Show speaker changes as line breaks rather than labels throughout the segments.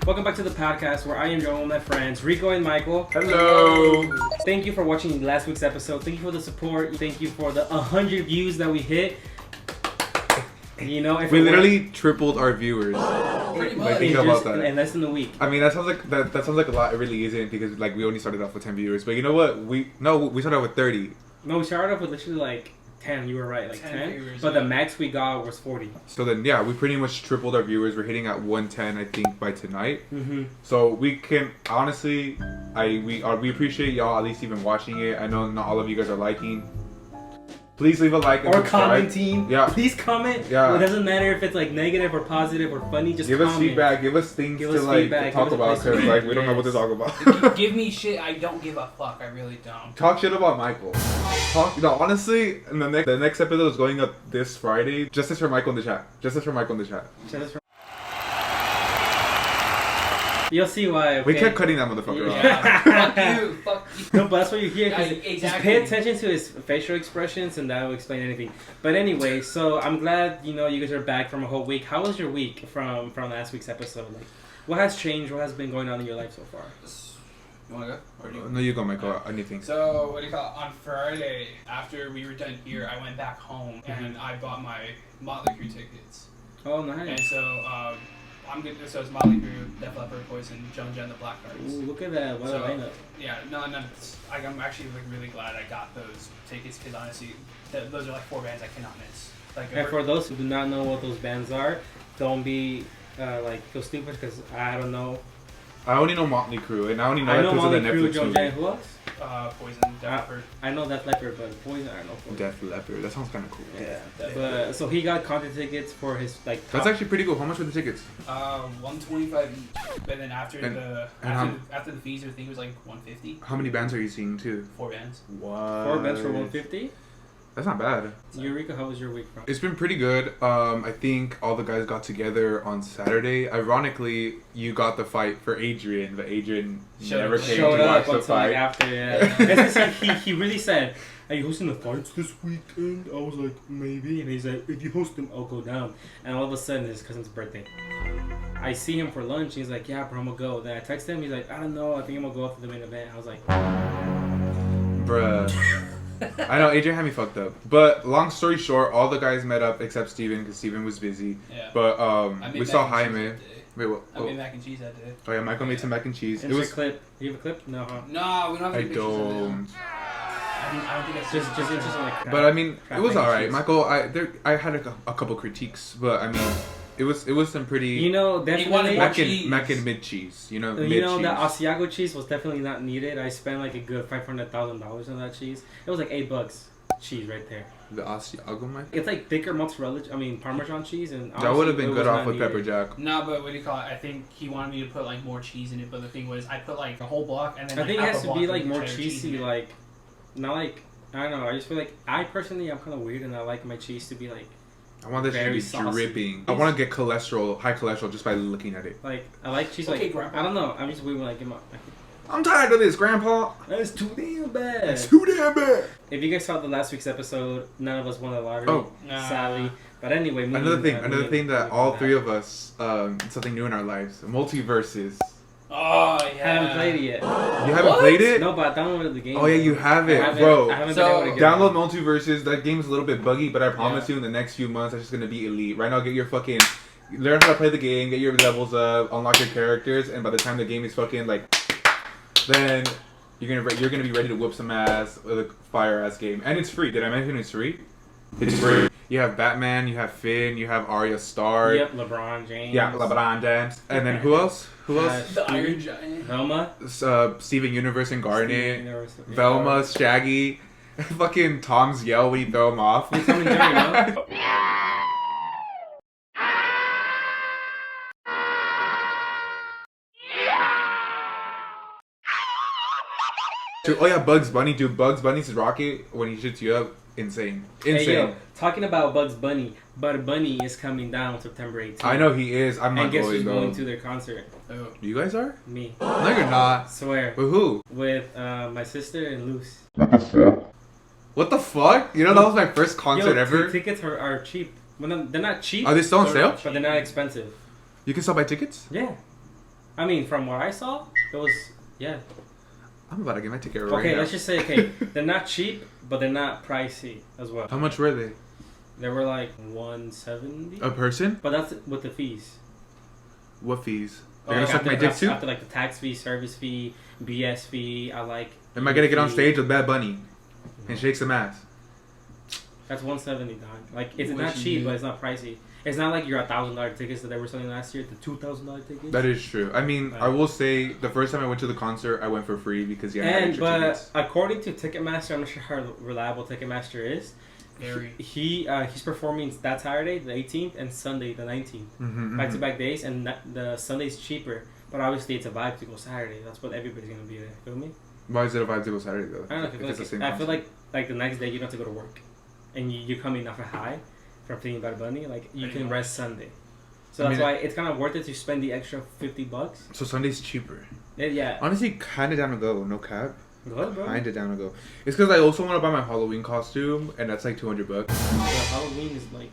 Welcome back to the podcast where I am joined with my friends Rico and Michael.
Hello.
Thank you for watching last week's episode. Thank you for the support. Thank you for the 100 views that we hit. You know, if
We literally tripled our viewers.
Pretty
Like,
much.
think about that.
in less than a week.
I mean, that sounds like a lot. It really isn't, because like we only started off with 10 viewers. But you know what? We started off with 30.
No, we started off with literally like 10. You were right, like 10.
viewers,
But
yeah.
the max we got was 40.
So then, yeah, we pretty much tripled our viewers. We're hitting at 110, I think, by tonight.
Mm-hmm.
So we can honestly, we appreciate y'all at least even watching it. I know not all of you guys are liking. Please leave a like and
Or
subscribe.
commenting.
Yeah.
Please comment.
Yeah.
It doesn't matter if it's like negative or positive or funny. Just
Give
comment.
us feedback. Give us things
Give
to
us
like
feedback,
talk
give us a
about,
place
because
to
like
be.
we don't know what to
Yes.
talk about.
Give me shit, I don't give a fuck. I really don't.
Talk shit about Michael. Honestly, in the next episode is going up this Friday. Justice for Michael in the chat. Justice for Michael in the chat.
You'll see why. Okay?
We kept cutting that motherfucker off.
Yeah. Fuck you. Fuck you.
No, but that's what you're here. 'Cause
Yeah,
Just
exactly.
pay attention to his facial expressions, and that will explain anything. But anyway, so I'm glad you guys are back from a whole week. How was your week from last week's episode? Like, what has changed? What has been going on in your life so far?
You wanna go? Or do you?
No, you go, Michael. Anything.
So, what do you call it? On Friday, after we were done here, I went back home and I bought my Motley Crue tickets.
Oh,
And
nice.
so, so it's Motley Crue, Def Leppard, Poison, Joan Jett, and the Blackhearts.
Ooh, look at that. What a
So,
lineup.
Yeah, no, I'm actually like really glad I got those tickets because honestly, those are like 4 bands I cannot miss. Like,
And for those who do not know what those bands are, don't be feel stupid because I don't know.
I only know Motley Crue, and I only know
I
that
know
because of the
Motley Crue,
Netflix
Joan
movie.
Jett, who else?
Poison, Def Leppard.
I know Def Leppard, but Poison, I don't know. Poison.
Def Leppard. That sounds kind of cool.
Yeah,
Def
but so he got concert tickets for his like.
That's
top-
actually pretty cool. How much were the tickets?
125 each. But then after
and
the fees, I think it was like 150.
How many bands are you seeing too?
4 bands.
What?
4 bets for 150.
That's not bad.
Eureka, how was your week, bro?
It's been pretty good. I think all the guys got together on Saturday. Ironically, you got the fight for Adrian, but Adrian never came
Showed
to watch
up
the
until like
fight.
after, yeah. It's just like, he really said, "Are you hosting the fights this weekend?" I was like, "Maybe," and he's like, "If you host them, I'll go down." And all of a sudden, it's his cousin's birthday. I see him for lunch. He's like, "Yeah, bro, I'm gonna go." Then I text him. He's like, "I don't know. I think I'm gonna go after the main event." I was like,
Bruh. I know, Adrian had me fucked up. But long story short, all the guys met up except Steven, because Steven was busy.
Yeah.
But
I made
we saw
mac and cheese
Jaime.
that day.
Wait, what?
I made mac and cheese that day.
Oh yeah, Michael made some mac and cheese. It
"Insert
was.
clip. You have a clip? No, huh?"
No, we don't have
I
any pictures of it.
don't.
I don't think that's
Just interesting, like.
But I mean,
crap
it was
mac and
alright.
cheese.
Michael, I had a couple critiques, but I mean, it was some pretty.
You know,
wanted
definitely.
more
mac and mid cheese. You know, mid
You know,
cheese.
the Asiago cheese was definitely not needed. I spent like a good $500,000 on that cheese. It was like $8 cheese right there.
The Asiago, Mike.
It's like thicker mozzarella, Parmesan cheese, and
That would have
honestly,
been
it
good
was
off
not
with
needed.
pepper jack.
No, but what do you call it? I think he wanted me to put like more cheese in it, but the thing was, I put like a whole block and then
I
like,
think it
half
has
a
to
block
be
of
like more
cheddar cheese in
cheesy,
it.
like not like I don't know. I just feel like I'm kind of weird, and I like my cheese to be like
I want this to
Very
be
saucy.
dripping. I want to get high cholesterol just by looking at it.
I like cheese
Okay,
like
Grandpa.
I don't know. I'm just weird when I get my.
I'm tired of this, Grandpa.
That's too damn bad.
It's too damn bad.
If you guys saw the last week's episode, none of us won the lottery.
Oh.
Sadly. But anyway,
Another thing that all three of us, something new in our lives, multiverses.
Oh yeah.
haven't played it yet.
You haven't
What?
played it?
No, but I downloaded the game.
Oh yeah, you have it,
I haven't-
bro.
I haven't
So,
been able to get
Download
it.
multiverses. That game's a little bit buggy, but I promise you, in the next few months, it's just gonna be elite. Right now, get your fucking, learn how to play the game, get your levels up, unlock your characters, and by the time the game is fucking like, then you're gonna be ready to whoop some ass with a fire ass game, and it's free. Did I mention it's free? It's free. You have Batman, you have Finn, you have Arya Stark.
Yep, LeBron James.
Yeah, LeBron James, and then who else? Who else?
The Iron Giant.
Velma.
Steven Universe and Garnet.
Steven,
Velma, Shaggy, fucking Tom's yell when you throw him off.
You Tom and Jerry, no?
Oh yeah, Bugs Bunny, dude. Bugs Bunny's rocket when he shoots you up, insane.
Hey,
Insane.
yo, talking about Bugs Bunny, Bud Bunny is coming down September 18th.
I know he is. I'm not
And guess
going
who's
though.
going to their concert?
Oh.
You guys are?
Me.
No, you're not.
Swear.
With who?
With my sister and Luce.
What the fuck? You know that was my first concert
Yo,
ever.
Tickets are cheap. Well, they're not cheap.
Are they still on sale?
But they're not expensive.
You can still buy tickets?
Yeah. I mean, from what I saw, it was yeah.
I'm about to get my ticket right
Okay,
now.
let's just say okay, they're not cheap, but they're not pricey as well.
How much were they?
They were like 170,
A person?
but that's with the fees.
What fees?
Oh,
They're gonna suck my dick too?
After like the tax fee, service fee, BS fee, I like.
Am I gonna get on
fee.
stage with Bad Bunny and shake some ass?
That's 170, dog. Like it's
What
not
you
cheap,
do?
but it's not pricey. It's not like your $1,000 tickets that they were selling last year, the $2,000 tickets.
That is true. I mean, I will say the first time I went to the concert, I went for free because I had extra tickets.
According to Ticketmaster, I'm not sure how reliable Ticketmaster is.
Very.
He's performing that Saturday, the 18th, and Sunday, the 19th, back to back days, and the Sunday's cheaper. But obviously, it's a vibe to go Saturday. That's what everybody's gonna be there. Feel me?
Why is it a vibe to go Saturday though?
I don't know. I feel like the next day you don't have to go to work, and you're coming off a high from seeing Bad Bunny. Like you can rest Sunday. So that's why it's kind of worth it to spend the extra $50.
So Sunday's cheaper.
Yeah.
Honestly, kind of down to go. No cap.
Go ahead, bro.
Kind of down to go. It's because I also want to buy my Halloween costume, and that's like $200.
Yeah, Halloween is like.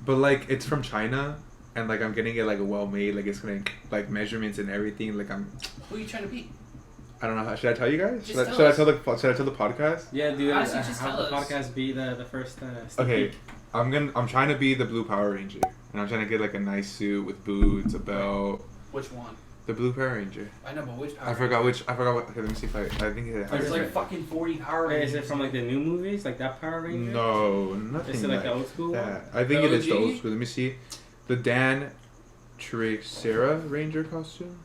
But like, it's from China, and like I'm getting it like well made. Like it's gonna like measurements and everything. Like
Who are you trying to be?
I don't know. Should I tell you guys?
Just
Should
tell
I tell the podcast?
Yeah, dude.
Honestly, just
have
tell
the
us.
podcast be the first.
Okay, I'm trying to be the Blue Power Ranger, and I'm trying to get like a nice suit with boots, a belt.
Which one?
The Blue Power Ranger.
I know, but which Power
I forgot what. Okay, let me see if I think it.
There's
Is
like
it-
fucking 40 Power
Wait,
Rangers.
is it from like the new movies, like that Power Ranger?
No, nothing.
Is it like the old school one?
that. I think
The
it is the
OG?
old school. Let me see. The Dan Tricera Ranger costume.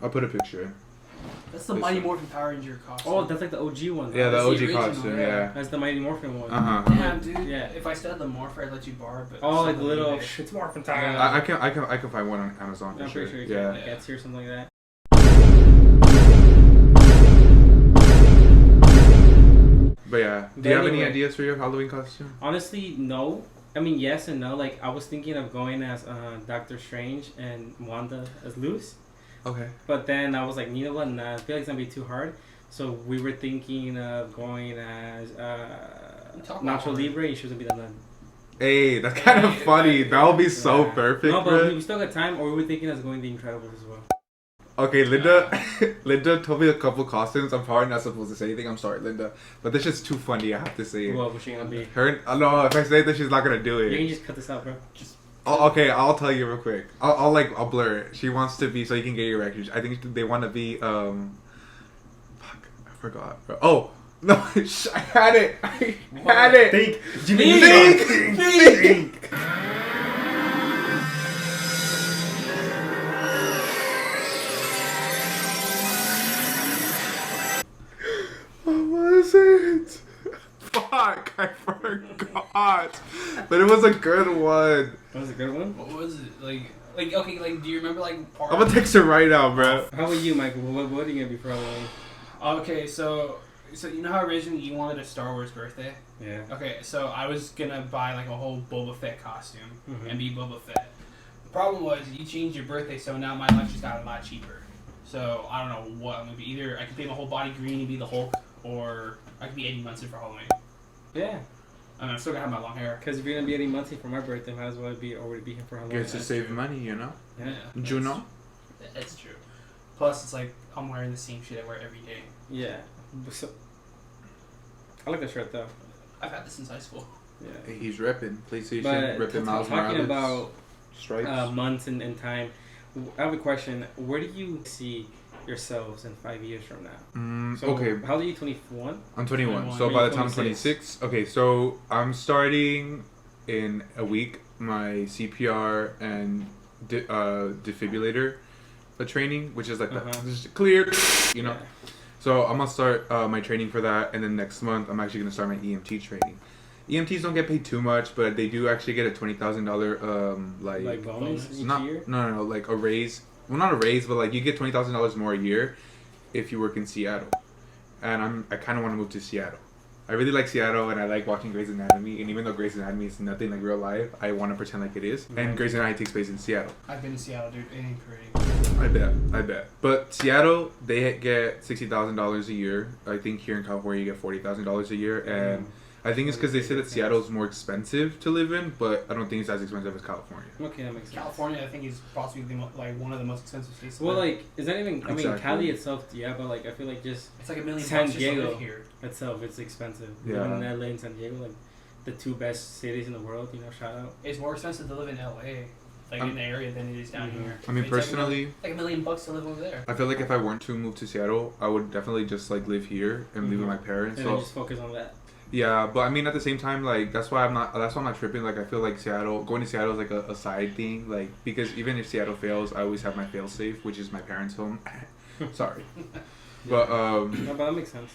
I'll put a picture in.
That's the Mighty Morphin Power Ranger costume.
Oh, that's like the OG one.
Yeah, the
That's the
OG
original,
costume.
yeah.
Yeah.
That's the Mighty Morphin one.
Damn, dude.
Yeah.
If I still had the Morpher, I'd let you borrow. But
Oh, like the
something
little.
big.
It's Morphin time.
I can find one on Amazon for
I'm
sure.
pretty sure you
Yeah.
can, like Etsy or something like that.
But yeah, do
But
you have any
anyway.
ideas for your Halloween costume?
Honestly, no. I mean, yes and no. Like, I was thinking of going as Doctor Strange and Wanda as Luce.
Okay.
But then I was like, you know what? Nah, I feel like it's going to be too hard. So we were thinking of going as
Talk about
Nacho
horror.
Libre, and she was going to be the nun.
Hey, that's kind of funny. That would be so
Yeah.
perfect,
No, but
bro.
we still got time, or we were thinking of going The Incredibles as well.
Okay, Linda. Linda told me a couple costumes. I'm probably not supposed to say anything. I'm sorry, Linda, but this is too funny. I have to say it.
What was she going to be?
Her. No, if I say that, she's not gonna do
You can
it.
just cut this out, bro. Just
Okay, I'll tell you real quick. I'll blur it. She wants to be so you can get your records. I think they want to be Fuck, I forgot. Bro. Oh no, I had it. I had it.
think.
Think. What was it? Fuck, I forgot. But it was a good one.
That was a good one.
What was it? Like, okay, like, do you remember, like, part
I'm gonna text her right now, bro.
How about you, Michael? What are you going to be for Halloween?
Okay, so you know how originally you wanted a Star Wars birthday?
Yeah.
Okay, so I was gonna buy, like, a whole Boba Fett costume
Mhm.
and be Boba Fett. The problem was, you changed your birthday, so now my life just got a lot cheaper. So, I don't know what I'm gonna be. Either I can paint my whole body green and be the Hulk, or I could be Eddie Munson for Halloween.
Yeah.
I mean, I'm still gonna have my long hair.
Because if you're going to be Eddie Muncie for my birthday, might as well be already be here for Halloween.
Gets to save money, you know.
Yeah.
Juno.
That's true. Plus, it's like, I'm wearing the same shit I wear every day.
Yeah. So, I like the shirt though.
I've had this since high school.
Yeah.
Hey, he's repping PlayStation,
But
repping Miles
talking
Morales. Stripes.
about months and time, I have a question. Where do you see yourselves in 5 years from now? So
Okay,
How old are you? 21?
I'm 21.
21.
So by the time I'm
26.
26, okay, so I'm starting in a week my CPR and defibrillator training, which is like
Uh-huh.
that, just clear, you know.
Yeah.
So I'm gonna start my training for that, and then next month I'm actually gonna start my EMT training. EMTs don't get paid too much, but they do actually get a $20,000
Like bonus each
not
year?
no like a raise. Well, not a raise, but like you get $20,000 more a year if you work in Seattle. And I kind of want to move to Seattle. I really like Seattle, and I like watching Grey's Anatomy. And even though Grey's Anatomy is nothing like real life, I want to pretend like it is.
Mhm.
And Grey's Anatomy takes place in Seattle.
I've been to Seattle, dude. It ain't pretty.
I bet. But Seattle, they get $60,000 a year. I think here in California you get $40,000 a year, and I think it's because they say that
Makes sense.
Seattle's more expensive to live in, but I don't think it's as expensive as California.
Okay, that makes sense.
California, I think, is possibly like one of the most expensive states. to
Well,
live.
like, is that even? I mean,
Exactly.
Cali itself, yeah, but like, I feel like just
it's like $1 million
San
just to
Diego.
live here.
itself, it's expensive.
Yeah.
Living in LA and San Diego, like, the two best cities in the world. You know, shout out.
It's more expensive to live in LA, like
Um,
in the area, than it is down
Mhm.
here.
I mean,
It's
personally,
like $1 million to live over there.
I feel like if I weren't to move to Seattle, I would definitely just like live here and live with my parents.
And
So
then just focus on that.
yeah, but I mean at the same time, like that's why I'm not tripping. Like I feel like going to Seattle is like a side thing. Like because even if Seattle fails, I always have my fail safe, which is my parents' home. Sorry, but
No, but that makes sense.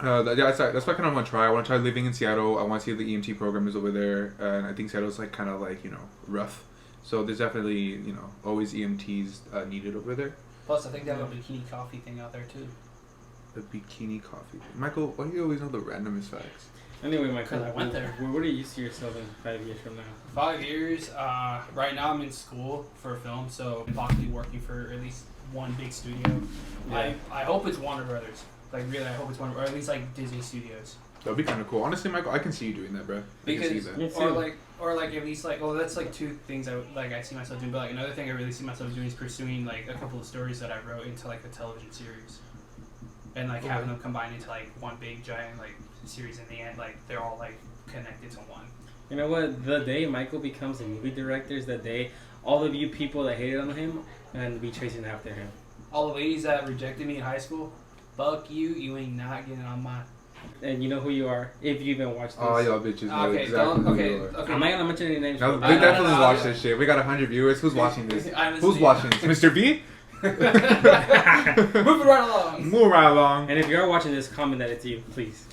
that's what I kind of want to try. I want to try living in Seattle. I want to see if the EMT program is over there, and I think Seattle's like kind of like rough. So there's definitely always EMTs needed over there.
Plus, I think they have a bikini coffee thing out there too.
The bikini coffee. Michael, why do you always know the randomest facts?
Anyway, Michael,
'Cause I went there.
Where do you see yourself in 5 years from now?
5 years. Right now, I'm in school for film, so I'm possibly working for at least one big studio.
Yeah.
I hope it's Warner Brothers. Like really, I hope it's Warner, or at least like Disney Studios.
That'd be kind of cool. Honestly, Michael, I can see you doing that, bro. I can see
Because
that.
Me
or
too.
like at least like that's like two things I see myself doing. But like another thing I really see myself doing is pursuing like a couple of stories that I wrote into like a television series, and like having them combined into like one big giant like series. In the end, like they're all like connected to one.
You know what? The day Michael becomes a movie director is the day all of you people that hated on him and be chasing after him.
All the ladies that rejected me in high school, fuck you. You ain't not getting on my.
And you know who you are if you even watch this.
Oh, y'all bitches know
Okay,
exactly
don't.
who
Okay,
you are.
okay.
I'm not gonna mention any names.
Now,
but-
they definitely
no,
watch
no.
this shit. We got 100 viewers. Who's watching this?
I'm
Who's
listening.
watching this? Mr. B?
Moving right along.
Move right along.
And if you are watching this, comment that it's you, please.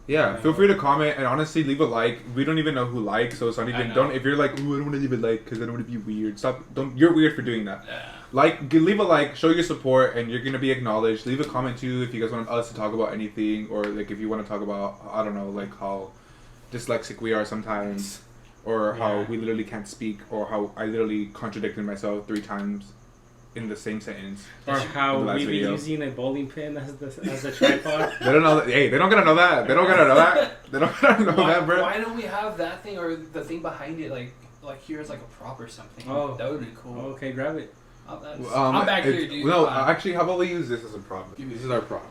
Yeah, feel free to comment and honestly leave a like. We don't even know who likes, so it's not
I
even.
know.
Don't if you're like, ooh, I don't want to leave a like because I don't want to be weird. Stop. Don't. You're weird for doing that.
Yeah.
Leave a like, show your support, and you're gonna be acknowledged. Leave a comment too if you guys want us to talk about anything, or like if you want to talk about I don't know, like how dyslexic we are sometimes, or how
Yeah.
we literally can't speak, or how I literally contradicted myself 3 times in the same sentence.
Or how
The last
we be
video.
using a bowling pin as a tripod.
They don't know that. Hey, they don't gotta know that. They don't gotta know that. They don't gotta know that, bro.
Why don't we have that thing or the thing behind it like here's like a prop or something?
Oh.
That would be cool.
Okay, grab it.
I'm back here, dude.
No,
Come on.
actually, how about we use this as a prop? This is our prop.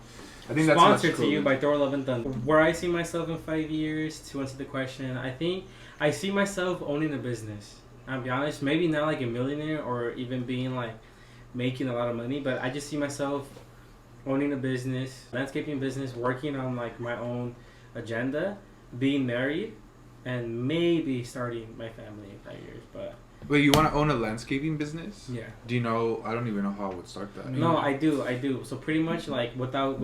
I think that's
Sponsored
much
to you
cooler.
by Thor Love and Thunder. Where I see myself in 5 years, to answer the question, I think I see myself owning a business. I'll be honest, maybe not like a millionaire or even being like making a lot of money, but I just see myself owning a business, landscaping business, working on like my own agenda, being married, and maybe starting my family in 5 years. But
Wait, you want to own a landscaping business?
yeah.
Do you know? I don't even know how I would start that.
No, I do. So pretty much like without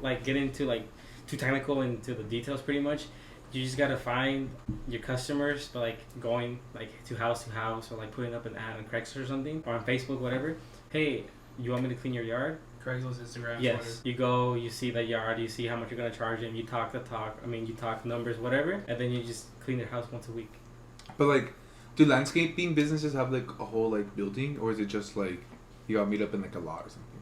like getting into like too technical into the details, pretty much, you just gotta find your customers by like going like to house or like putting up an ad on Craigslist or something or on Facebook, whatever. Hey, you want me to clean your yard?
Craigslist, Instagram,
Yes.
Twitter.
You go, you see the yard, you see how much you're gonna charge them, you talk the talk. I mean, you talk numbers, whatever, and then you just clean their house once a week.
But like, do landscaping businesses have like a whole like building, or is it just like you gotta meet up in like a lot or something?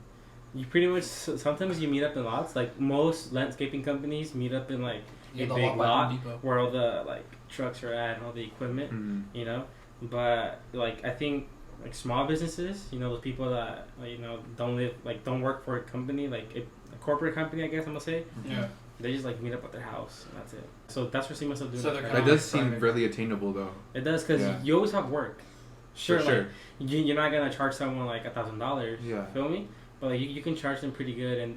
You pretty much sometimes you meet up in lots. Like most landscaping companies meet up in like
Yeah,
a
the
big
lot by
lot
Home Depot.
where all the like trucks are at and all the equipment, you know. But like I think like small businesses, you know, those people that like, don't work for a company like a corporate company, I guess I'm gonna say.
Yeah.
They just like meet up at their house and that's it. So that's what I see myself doing.
So
like,
they're
That
kinda
does seem
private.
really attainable though.
it does because
Yeah.
you always have work. Sure,
For
like
sure.
you're not gonna charge someone like $1,000.
Yeah.
Feel me? But like you can charge them pretty good, and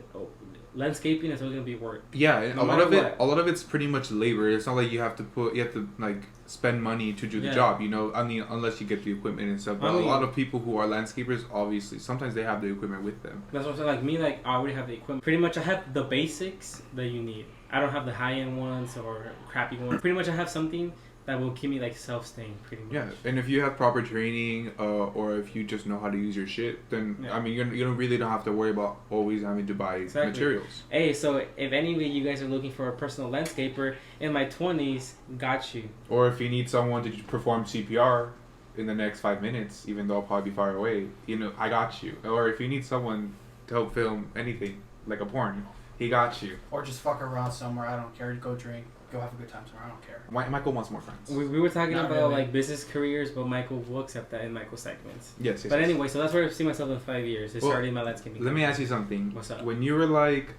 landscaping is always gonna be work.
Yeah, and
No
a lot
matter
of it,
what.
a lot of it's pretty much labor. It's not like you have to like spend money to do the
Yeah.
job. You know, I mean, unless you get the equipment and stuff. But
I mean-
a lot of people who are landscapers, obviously, sometimes they have the equipment with them.
That's what I'm saying. Like me, like I already have the equipment. Pretty much, I have the basics that you need. I don't have the high end ones or crappy ones. Pretty much, I have something that will keep me like self-staying. Pretty much.
Yeah, and if you have proper training, or if you just know how to use your shit, then
Yeah.
I mean, you don't really don't have to worry about always having to buy
Exactly.
materials.
Hey, so if any of you guys are looking for a personal landscaper in my 20s, got you.
Or if you need someone to perform CPR in the next 5 minutes, even though I'll probably be far away, you know, I got you. Or if you need someone to help film anything, like a porn, he got you.
Or just fuck around somewhere. I don't care. Go drink. go have a good time tomorrow. I don't care.
Michael wants more friends.
We were talking
Not
about
really.
like business careers, but Michael will accept that in Michael's segments.
Yes, yes.
But
yes.
anyway, so that's where I see myself in 5 years. It's
Well,
starting my landscaping.
Let me ask you something.
What's up?
When you were like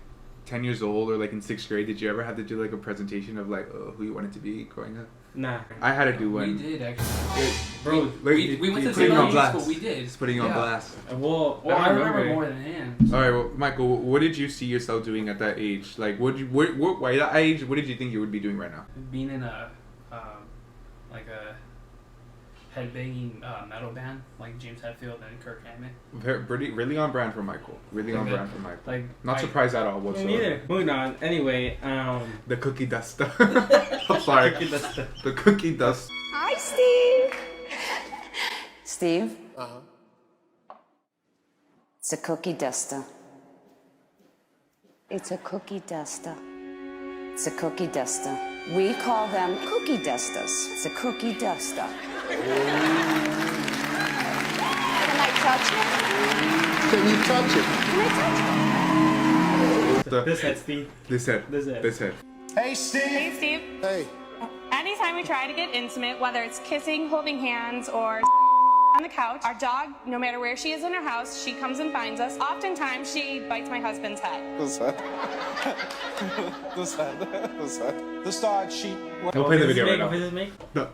10 years old or like in 6th grade, did you ever have to do like a presentation of like who you wanted to be growing up?
Nah,
I had to do one.
We did actually.
bro.
We went to the
putting
same
on
elementary
blast.
school. We did.
It's putting you on
Yeah.
blast.
Well,
Well, I remember
remember
more than him.
All right, well, Michael, what did you see yourself doing at that age? Like, why that age? What did you think you would be doing right now?
Being in a like a headbanging metal band like James Hetfield and Kirk Hammett.
Really on brand for Michael. Really on
Okay.
brand for Michael.
Like
Not
I-
surprised at all
Me
whatsoever.
neither. Moving on. Anyway,
The cookie dust. I'm sorry. The cookie dust.
Hi, Steve. Steve? It's a cookie duster. It's a cookie duster. It's a cookie duster. We call them cookie dusters. It's a cookie duster. Can I touch it?
Can you touch it?
Can I touch it?
this head, Steve.
This head.
This head.
This head.
Hey, Steve.
Hey, Steve.
Hey.
Anytime we try to get intimate, whether it's kissing, holding hands, or on the couch, our dog, no matter where she is in her house, she comes and finds us. Oftentimes, she bites my husband's head.
What's that? What's that? What's that? This dog, she.
We'll play the video right now.
What does this make?
No.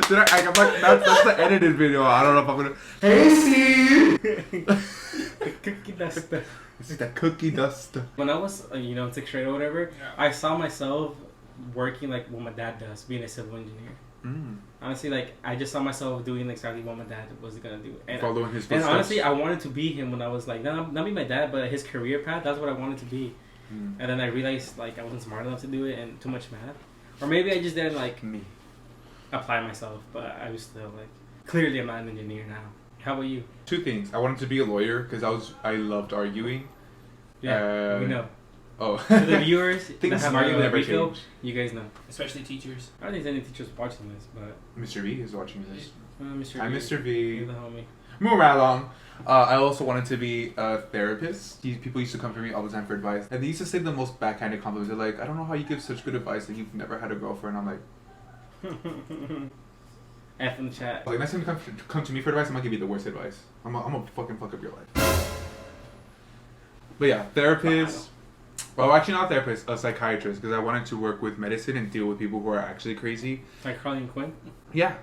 Did I'm like, that's the edited video. I don't know if I'm gonna. Hey, Steve.
The cookie duster.
This is that cookie dust.
When I was, in 6th grade or whatever, I saw myself working like what my dad does, being a civil engineer. Honestly, like I just saw myself doing exactly what my dad was gonna do, and
Following his
and
footsteps.
honestly, I wanted to be him when I was like not be my dad, but his career path. That's what I wanted to be. And then I realized like I wasn't smart enough to do it, and too much math, or maybe I just didn't like
Me.
apply myself. But I was still like clearly I'm not an engineer now. How about you?
Two things. I wanted to be a lawyer because I loved arguing.
Yeah, we know.
Oh.
For the viewers that
Things
have argued with
never
Rico,
change.
you guys know.
especially teachers.
I don't think there's any teachers watching this, but
Mr. V is watching this.
Mr.
Hi,
V,
Mr. V.
you're the homie.
Moving right along. I also wanted to be a therapist. People used to come for me all the time for advice. And they used to say the most backhanded compliments. They're like, I don't know how you give such good advice that you've never had a girlfriend. I'm like,
F in the chat.
next time you come to me for advice, I'm gonna give you the worst advice. I'm gonna fucking fuck up your life. But yeah, therapist. Well, actually not therapist, a psychiatrist, because I wanted to work with medicine and deal with people who are actually crazy.
Like Carly and Quinn.
Yeah.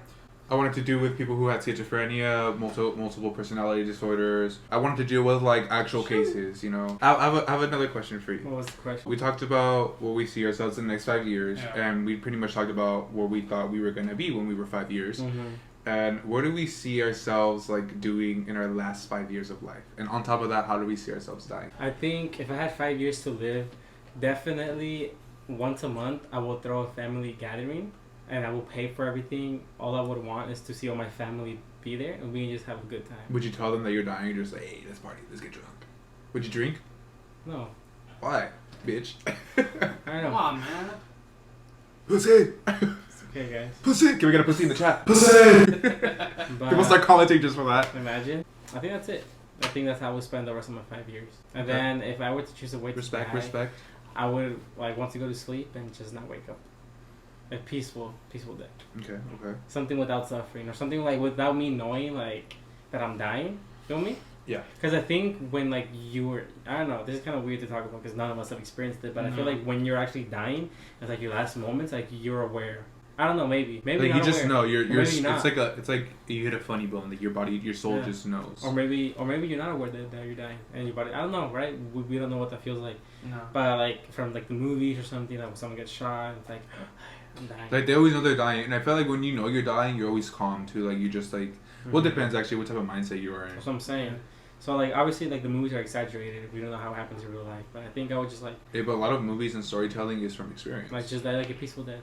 I wanted to deal with people who had schizophrenia, multiple personality disorders. I wanted to deal with like actual cases, I have another question for you.
What was the question?
We talked about what we see ourselves in the next 5 years,
Yeah.
and we pretty much talked about where we thought we were going to be when we were 5 years. And where do we see ourselves like doing in our last 5 years of life? And on top of that, how do we see ourselves dying?
I think if I had 5 years to live, definitely once a month I will throw a family gathering and I will pay for everything. All I would want is to see all my family be there and we can just have a good time.
Would you tell them that you're dying? You're just like, hey, let's party, let's get drunk. Would you drink?
No.
Why, bitch?
I don't
Come
know.
on, man.
Pussy!
It's okay, guys.
Pussy! Can we get a pussy in the chat? Pussy!
But
People start commenting just for that.
imagine. I think that's it. I think that's how I would spend the rest of my 5 years. And
Okay.
then if I were to choose a way to
Respect,
die,
respect.
I would like want to go to sleep and just not wake up. A peaceful death.
Okay, okay.
Something without suffering or something like without me knowing like that I'm dying. Feel me?
Yeah.
Because I think when like you were, I don't know, this is kind of weird to talk about because none of us have experienced it, but I feel
No.
like when you're actually dying, it's like your last moments, like you're aware. I don't know, maybe
Like
not
you just
aware.
know,
Or
you're
maybe not.
it's like you hit a funny bone, like your body, your soul
Yeah.
just knows.
Or maybe you're not aware that you're dying and your body. I don't know, right? We don't know what that feels like.
No.
But like from like the movies or something, like when someone gets shot, it's like I'm dying.
Like they always know they're dying, and I feel like when you know you're dying, you're always calm too. Like you just like, well, it depends actually what type of mindset you are in.
That's what I'm saying. So like obviously like the movies are exaggerated. We don't know how it happens in real life, but I think I would just like
Yeah, but a lot of movies and storytelling is from experience.
just die like a peaceful death.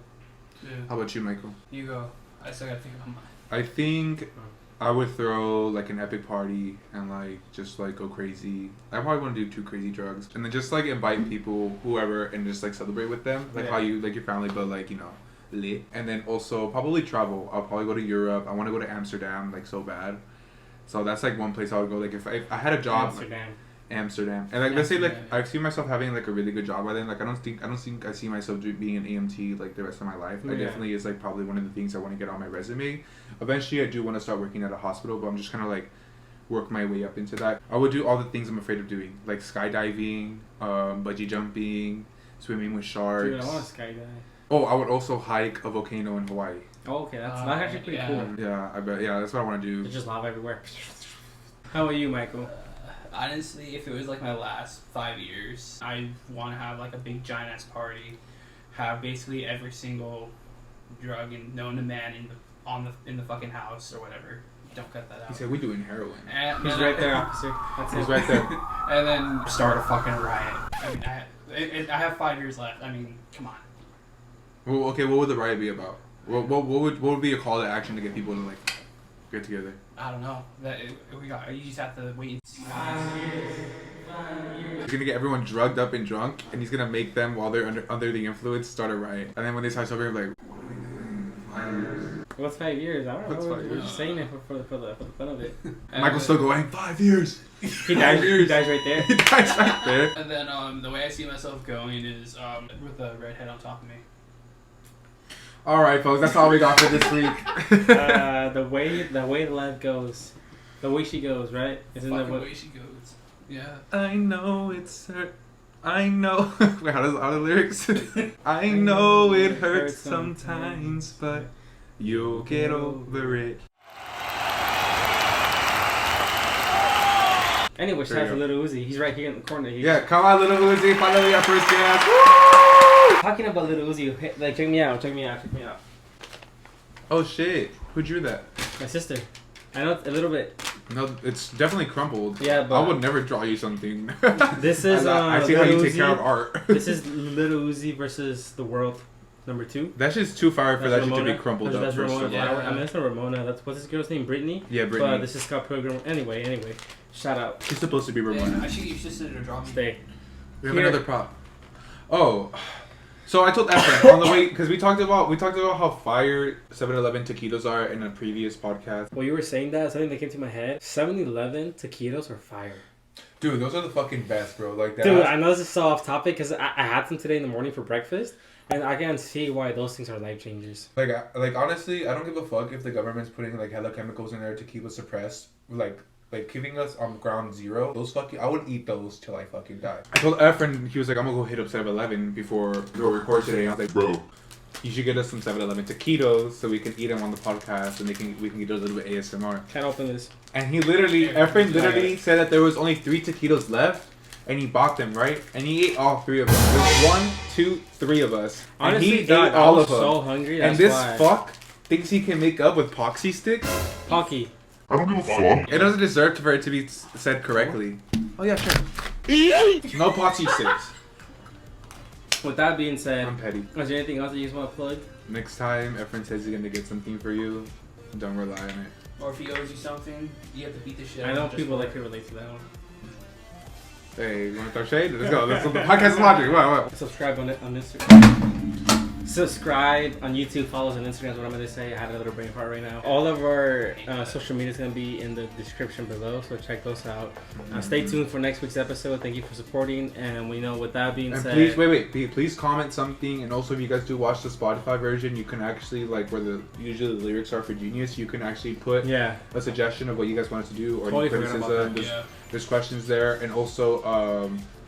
Yeah.
How about you, Michael?
You go. I still gotta think about mine.
I think I would throw like an epic party and like just like go crazy. I probably want to do 2 crazy drugs and then just like invite people, whoever, and just like celebrate with them, like
Yeah.
how you like your family, but like lit. And then also probably travel. I'll probably go to Europe. I want to go to Amsterdam like so bad. So that's like one place I would go. Like if I had a job, like,
Amsterdam.
Amsterdam. And like let's say like I see myself having like a really good job by then. Like I don't think I see myself being an AMT like the rest of my life. I definitely is like probably one of the things I want to get on my resume. Eventually I do want to start working at a hospital, but I'm just kind of like work my way up into that. I would do all the things I'm afraid of doing, like skydiving, bungee jumping, swimming with sharks.
Dude, I want to skydive.
Oh, I would also hike a volcano in Hawaii.
Oh, okay, that's actually pretty cool.
Yeah, I bet. Yeah, that's what I want to do.
There's just lava everywhere. How about you, Michael?
Honestly, if it was like my last 5 years, I want to have like a big giant ass party, have basically every single drug known to man in the fucking house or whatever. Don't cut that out.
He said we're doing heroin.
He's right there, officer. That's
He's
it.
right there.
And then start a fucking riot. I mean, I have 5 years left. I mean, come on.
Well, okay, what would the riot be about? What would be a call to action to get people to like get together?
I don't know. You just have to wait.
He's gonna get everyone drugged up and drunk, and he's gonna make them while they're under the influence start a riot. And then when they start sobering, like, what are we doing? 5 years?
What's 5 years? I don't
What's
know.
5
We're
years?
just saying it for the fun of it.
Michael's still going 5 years.
He dies right there.
He dies right there.
And then the way I see myself going is with the redhead on top of me.
All right, folks, that's all we got for this week.
The way life goes, the way she goes, right? Isn't that
Fucking
what?
way she goes. Yeah.
I know it's hurt. I know. Wait, how the lyrics? I know it hurts sometimes, but you'll get over it.
Anyway, shout
There
out to
you
Little Uzi. He's right here in the corner.
Yeah, come on, Little Uzi, finally our first guest. Woo!
Talking about Little Uzi, like check me out.
Oh shit, who drew that?
My sister. I know a little bit.
No, it's definitely crumpled.
Yeah, but
I would never draw you something.
This is
I see how you
Lil
take care
Uzi.
of art.
This is Little Uzi versus the World, #2.
That's just too far for
That's
that shit to
Ramona.
be crumpled
That's
up. First
Ramona.
of all.
Yeah.
I mean, that's not Ramona. That's what's this girl's name? Brittany.
Yeah, Brittany.
But this is Scott Pilgrim. Anyway, shout out.
She's supposed to be Ramona.
Actually, you should sit to draw me.
Stay.
We have
Here.
another prop. Oh, so I told Efren on the way because we talked about how fire 7-Eleven taquitos are in a previous podcast.
Well, you were saying that something that came to my head. 7-Eleven taquitos are fire.
Dude, those are the fucking best, bro. Like that.
Dude, I know this is so off topic because I had some today in the morning for breakfast, and I can see why those things are life changers.
Like honestly, I don't give a fuck if the government's putting like hella chemicals in there to keep us suppressed. Like keeping us on ground zero. Those fucking, I would eat those till I fucking die. I told Efren, he was like, I'm gonna go hit up 7-Eleven before we go record today. I was like, bro, you should get us some 7-Eleven taquitos so we can eat them on the podcast and we can get a little bit ASMR.
Can't open this.
And Efren literally said that there was only 3 taquitos left. And he bought them, right? And he ate all 3 of them. There's 1, 2, 3 of us.
Honestly,
and he
God,
ate all
I
of
was
them.
so hungry.
And
That's
this
why.
fuck thinks he can make up with poxy sticks?
Pocky.
I don't give a fuck.
It doesn't deserve for it to be said correctly. Oh yeah, sure. No poxy sticks.
With that being said,
I'm petty.
is there anything else that you just want to plug?
Next time, Efren says he's gonna get something for you, don't rely on it.
Or if he owes you something, you have to beat the shit out
I
of
know
him just
people
for
like
it.
to relate to that one.
Hey, you wanna throw shade? Let's go. Let's go. The podcast is logic. What?
Subscribe on Instagram. Subscribe on YouTube. Follow us on Instagram is what I'm going to say. I had a little brain fart right now. All of our social media is going to be in the description below, so check those out. Stay tuned for next week's episode. Thank you for supporting. And we know with that being
And
said,
please comment something. And also, if you guys do watch the Spotify version, you can actually where usually the lyrics are for Genius, you can actually put
yeah,
a suggestion of what you guys want us to do or
Totally
any
forgot about
criticism.
that.
There's questions there, and also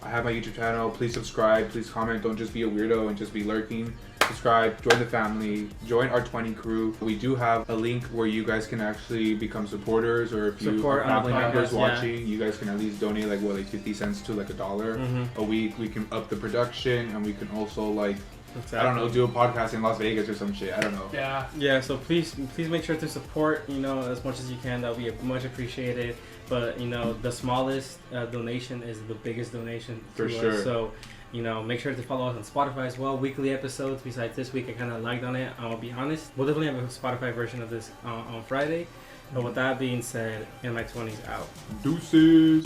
I have my YouTube channel. Please subscribe, please comment. Don't just be a weirdo and just be lurking. Subscribe, join the family, join our 20 crew. We do have a link where you guys can actually become supporters, or if you
Support
are family
our
members
podcast, yeah.
watching, you guys can at least donate 50 cents to $1 a week. We can up the production, and we can also
exactly.
I don't know, do a podcast in Las Vegas or some shit. I don't know.
Yeah.
Yeah, so please make sure to support, as much as you can. That'll be much appreciated. But, the smallest donation is the biggest donation
For
to
sure.
us. So, make sure to follow us on Spotify as well. Weekly episodes. Besides this week, I kind of lagged on it. I'll be honest. We'll definitely have a Spotify version of this on Friday. But with that being said, in my 20s out.
Deuces.